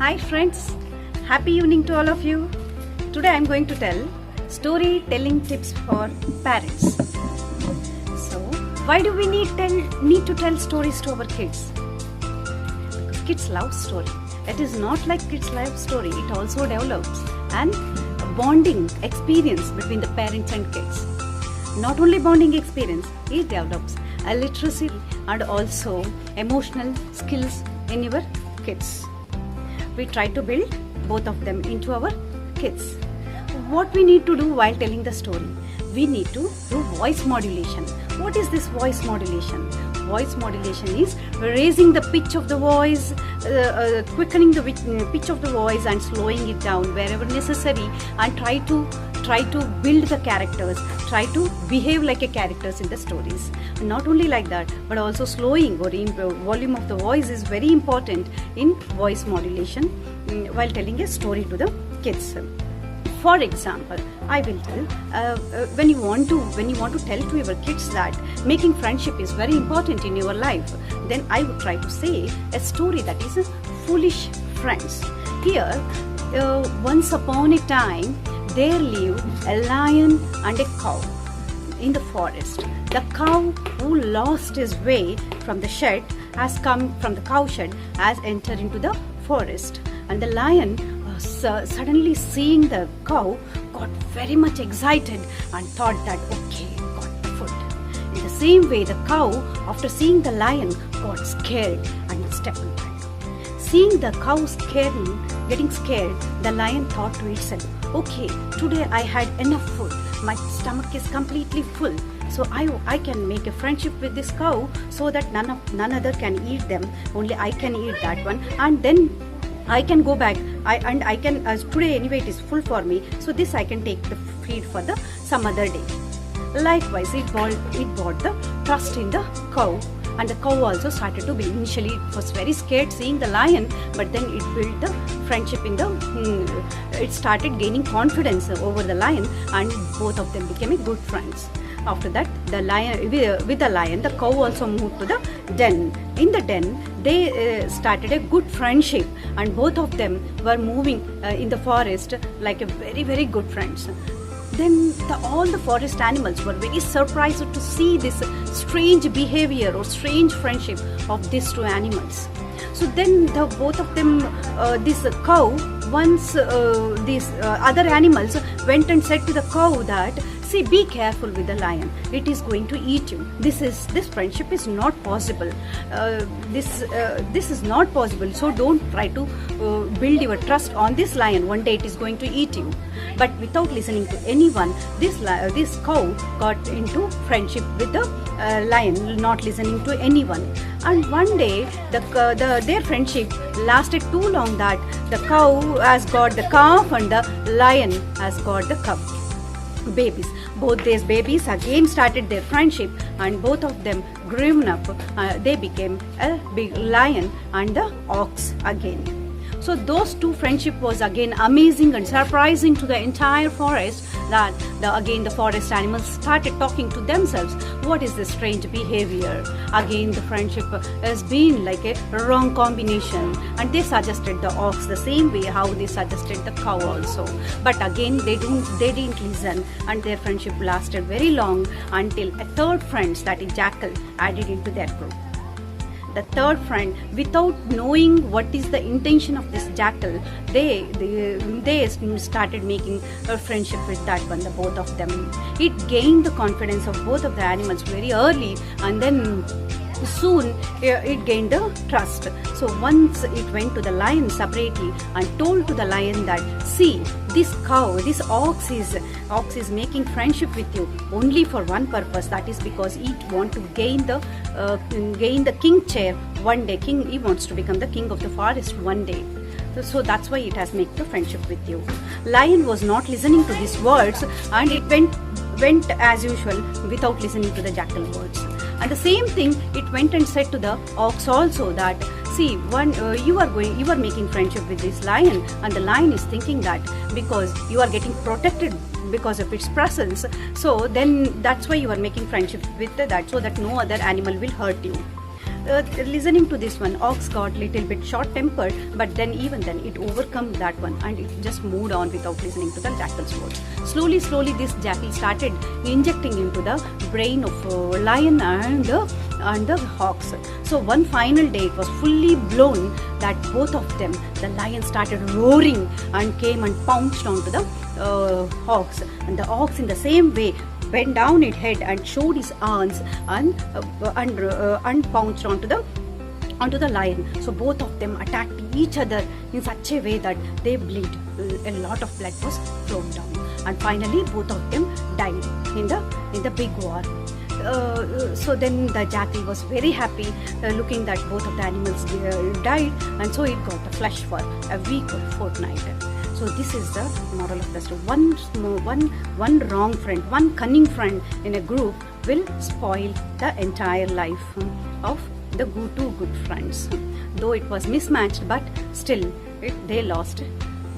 Hi friends, happy evening to all of you. Today I am going to tell storytelling tips for parents. So, why do we need to tell stories to our kids? Because kids love story. It is not like kids love story, it also develops an bonding experience between the parents and kids. Not only bonding experience, it develops a literacy and also emotional skills in your kids. We try to build both of them into our kids. What we need to do while telling the story? We need to do voice modulation. What is this voice modulation? Voice modulation is raising the pitch of the voice, quickening the pitch of the voice and slowing it down wherever necessary, and try to build the characters, try to behave like a characters in the stories. Not only like that, but also slowing or volume of the voice is very important in voice modulation while telling a story to the kids. For example, I will tell when you want to tell to your kids that making friendship is very important in your life, then I would try to say a story that is Foolish Friends. Here, once upon a time, there lived a lion and a cow in the forest. The cow who lost his way from the shed has come from the cow shed, has entered into the forest, and the lion suddenly seeing the cow got very much excited and thought that okay, got the food. In the same way, the cow, after seeing the lion, got scared and stepped back. Seeing the cow getting scared, the lion thought to itself, okay, today I had enough food, my stomach is completely full, so I can make a friendship with this cow so that none other can eat them, only I can eat that one, and then I can go back. I can today anyway it is full for me, so this I can take the feed for the some other day. Likewise, it brought the trust in the cow, and the cow also started to be, initially it was very scared seeing the lion, but then it built the friendship in the it started gaining confidence over the lion, and both of them became good friends. After that, the lion with the lion, the cow also moved to the den. In the den, they started a good friendship, and both of them were moving in the forest like a very, very good friends. Then all the forest animals were very surprised to see this strange behavior or strange friendship of these two animals. So then both of them, this cow, once these other animals went and said to the cow that, see, be careful with the lion, it is going to eat you. This friendship is not possible. This is not possible, so don't try to build your trust on this lion. One day it is going to eat you. But without listening to anyone, this cow got into friendship with the lion, not listening to anyone. And one day their friendship lasted too long that the cow has got the calf and the lion has got the cub babies. Both these babies again started their friendship, and both of them grew up. They became a big lion and the ox again. So those two friendship was again amazing and surprising to the entire forest, that again the forest animals started talking to themselves, what is this strange behavior? Again the friendship has been like a wrong combination, and they suggested the ox the same way how they suggested the cow also. But again they didn't listen, and their friendship lasted very long until a third friend, that is jackal, added into their group. The third friend, without knowing what is the intention of this jackal, they started making a friendship with that one, the both of them. It gained the confidence of both of the animals very early, and then soon it gained the trust. So once it went to the lion separately and told to the lion that, see, this ox is making friendship with you only for one purpose, that is because it want to gain the king chair one day. He wants to become the king of the forest one day. So that's why it has made the friendship with you. Lion was not listening to these words, and it went as usual without listening to the jackal words. And the same thing, it went and said to the ox also that, see, you are making friendship with this lion, and the lion is thinking that because you are getting protected because of its presence, so then that's why you are making friendship with that, so that no other animal will hurt you. listening to this one, ox got little bit short-tempered, but then even then it overcome that one and it just moved on without listening to the jackal's words. Slowly, this jackal started injecting into the brain of lion and the ox. So one final day it was fully blown that both of them, the lion started roaring and came and pounced onto the ox, and the ox in the same way bent down its head and showed his arms and pounced onto the lion. So both of them attacked each other in such a way that they bleed. A lot of blood was flowing down, and finally both of them died in the big war. So then the jackal was very happy looking that both of the animals died, and so it got the flesh for a week or fortnight. So this is the moral of the story. One wrong friend, one cunning friend in a group will spoil the entire life of the two good friends. Though it was mismatched, but still they lost a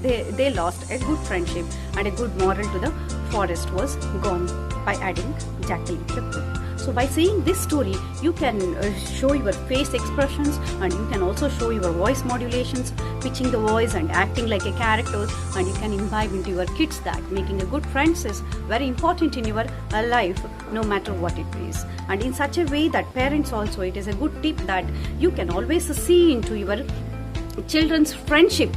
good friendship, and a good moral to the forest was gone by adding jackal to the group. So by saying this story, you can show your face expressions, and you can also show your voice modulations, pitching the voice and acting like a character, and you can imbibe into your kids that making a good friends is very important in your life, no matter what it is. And in such a way that parents also, it is a good tip that you can always see into your children's friendship,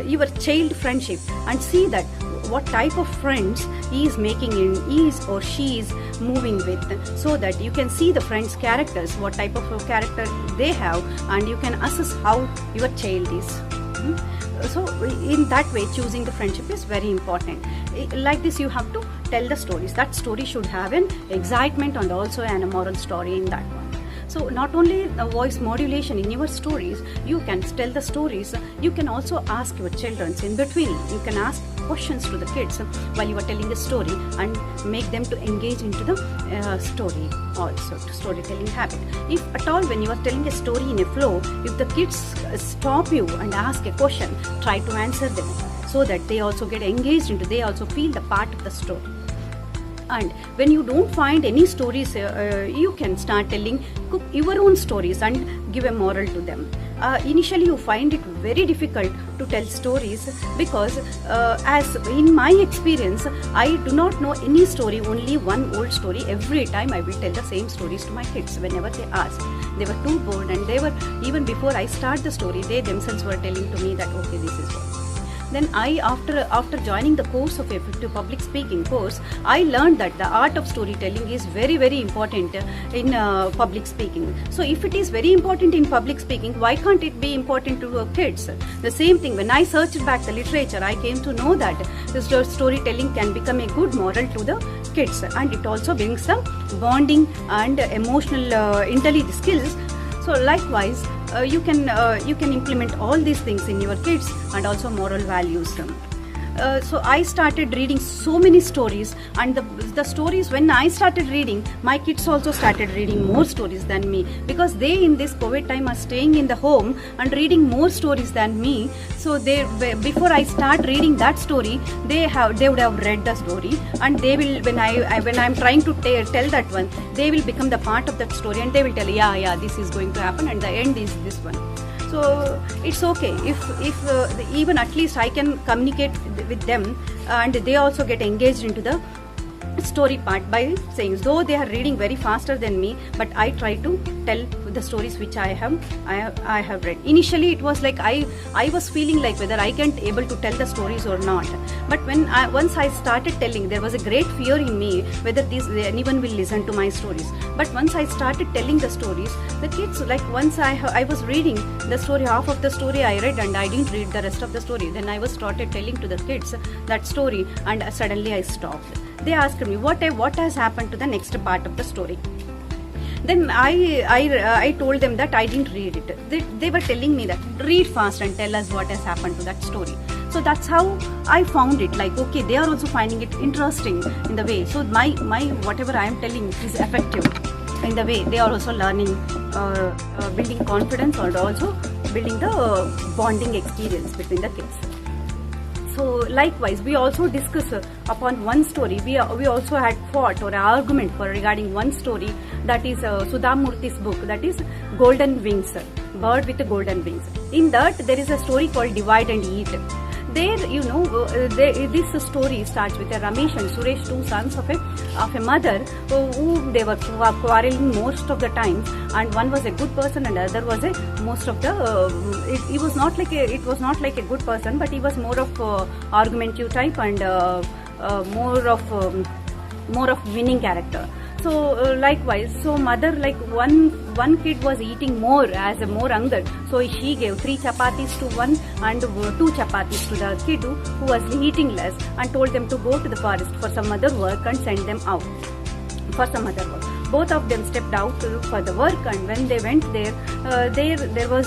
your child friendship, and see that what type of friends he is making he or she is moving with, so that you can see the friends' characters, what type of character they have, and you can assess how your child is. So in that way, choosing the friendship is very important. Like this, you have to tell the stories. That story should have an excitement and also a moral story in that one. So not only voice modulation in your stories, you can tell the stories, you can also ask your children in between. You can ask questions to the kids while you are telling the story and make them to engage into the story also, to storytelling habit. If at all when you are telling a story in a flow, if the kids stop you and ask a question, try to answer them so that they also get engaged into, they also feel the part of the story. And when you don't find any stories, you can start telling your own stories and give a moral to them. Initially you find it very difficult to tell stories because as in my experience, I do not know any story, only one old story. Every time I will tell the same stories to my kids whenever they ask. They were too bored, and they were, even before I start the story, they themselves were telling to me that okay, this is what. Then I, after joining the course of effective public speaking course, I learned that the art of storytelling is very, very important in public speaking. So if it is very important in public speaking, why can't it be important to kids? The same thing, when I searched back the literature, I came to know that the storytelling can become a good moral to the kids, and it also brings some bonding and emotional intelligence skills. So likewise, you can implement all these things in your kids and also moral values. So I started reading so many stories, and the stories, when I started reading, my kids also started reading more stories than me, because they in this COVID time are staying in the home and reading more stories than me. So they, before I start reading that story, they would have read the story, and they will, when I'm trying to tell that one, they will become the part of that story, and they will tell, yeah, this is going to happen, and the end is this one. So it's okay if even at least I can communicate with them, and they also get engaged into the story part by saying, though they are reading very faster than me, but I try to tell the stories which I have read. Initially it was like I was feeling like whether I can't able to tell the stories or not, but once I started telling, there was a great fear in me whether anyone will listen to my stories. But once I started telling the stories, the kids, like once I was reading the story, half of the story I read and I didn't read the rest of the story, then I was started telling to the kids that story, and suddenly I stopped. They asked me what has happened to the next part of the story. Then I told them that I didn't read it. They were telling me that read fast and tell us what has happened to that story. So that's how I found it, like okay, they are also finding it interesting in the way. So my whatever I am telling is effective in the way they are also learning, building confidence, and also building the bonding experience between the kids. So likewise, we also discuss upon one story. We also had fought or argument for regarding one story, that is Sudha Murthy's book, that is Golden Wings, Bird with the Golden Wings. In that there is a story called Divide and Eat. There, this story starts with a Ramesh and Suresh, two sons of a mother who they were quarreling most of the time, and one was a good person and the other was it was not like a good person, but he was more of argumentative type and more of winning character. So likewise, so mother, like one kid was eating more as a more hunger, so she gave 3 chapatis to one and 2 chapatis to the kid who was eating less, and told them to go to the forest for some other work and send them out for some other work. Both of them stepped out for the work, and when they went there, there was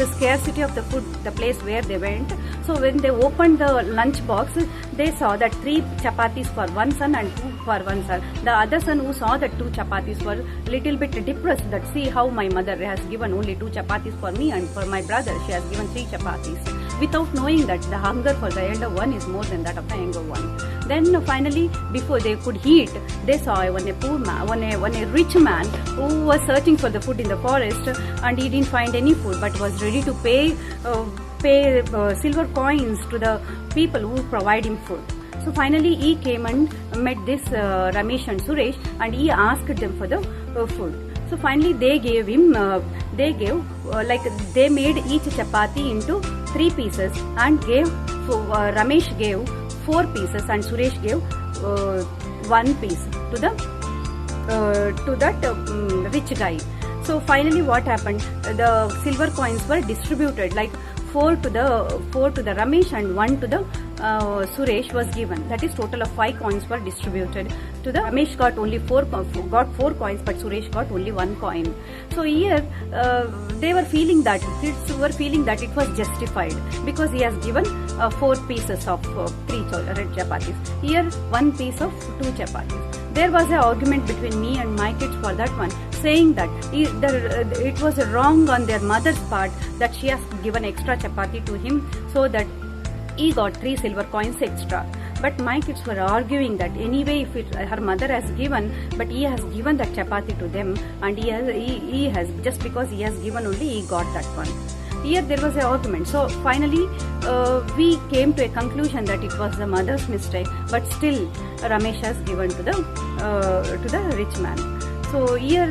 a scarcity of the food, the place where they went. So when they opened the lunch box, they saw that 3 chapatis for one son and 2 for one son. The other son, who saw that 2 chapatis, were little bit depressed, that see how my mother has given only 2 chapatis for me, and for my brother she has given 3 chapatis, without knowing that the hunger for the elder one is more than that of the younger one. Then finally, before they could eat, they saw one a rich man who was searching for the food in the forest, and he didn't find any food, but was ready to pay silver coins to the people who provide him food. So finally he came and met this Ramesh and Suresh, and he asked them for the food. So finally they gave him, they made each chapati into 3 pieces and gave, Ramesh gave 4 pieces and Suresh gave 1 piece to that rich guy. So finally what happened, the silver coins were distributed, like 4 to the Ramesh and 1 to the Suresh was given. That is total of 5 coins were distributed. To the Ramesh got only 4 coins, but Suresh got only 1 coin. So here they were feeling that, kids were feeling that it was justified, because he has given 4 pieces of 3 red chapatis. Here 1 piece of 2 chapatis. There was an argument between me and my kids for that one, saying that it was wrong on their mother's part that she has given extra chapati to him, so that he got 3 silver coins extra. But my kids were arguing that anyway, if her mother has given, but he has given that chapati to them, and he has just because he has given only, he got that one. Here there was an argument. So finally we came to a conclusion that it was the mother's mistake, but still Ramesh has given to the rich man. So here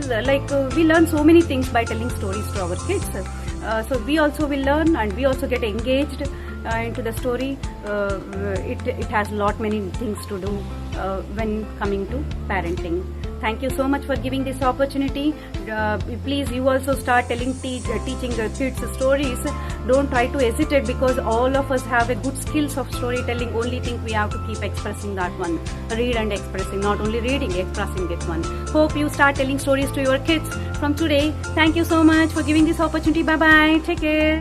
we learn so many things by telling stories to our kids. So we also will learn, and we also get engaged into the story. It has many things to do when coming to parenting. Thank you so much for giving this opportunity. Please, you also start teaching kids stories. Don't try to hesitate, because all of us have a good skills of storytelling. Only thing we have to keep expressing that one. Read and expressing, not only reading, expressing it one. Hope you start telling stories to your kids from today. Thank you so much for giving this opportunity. Bye bye. Take care.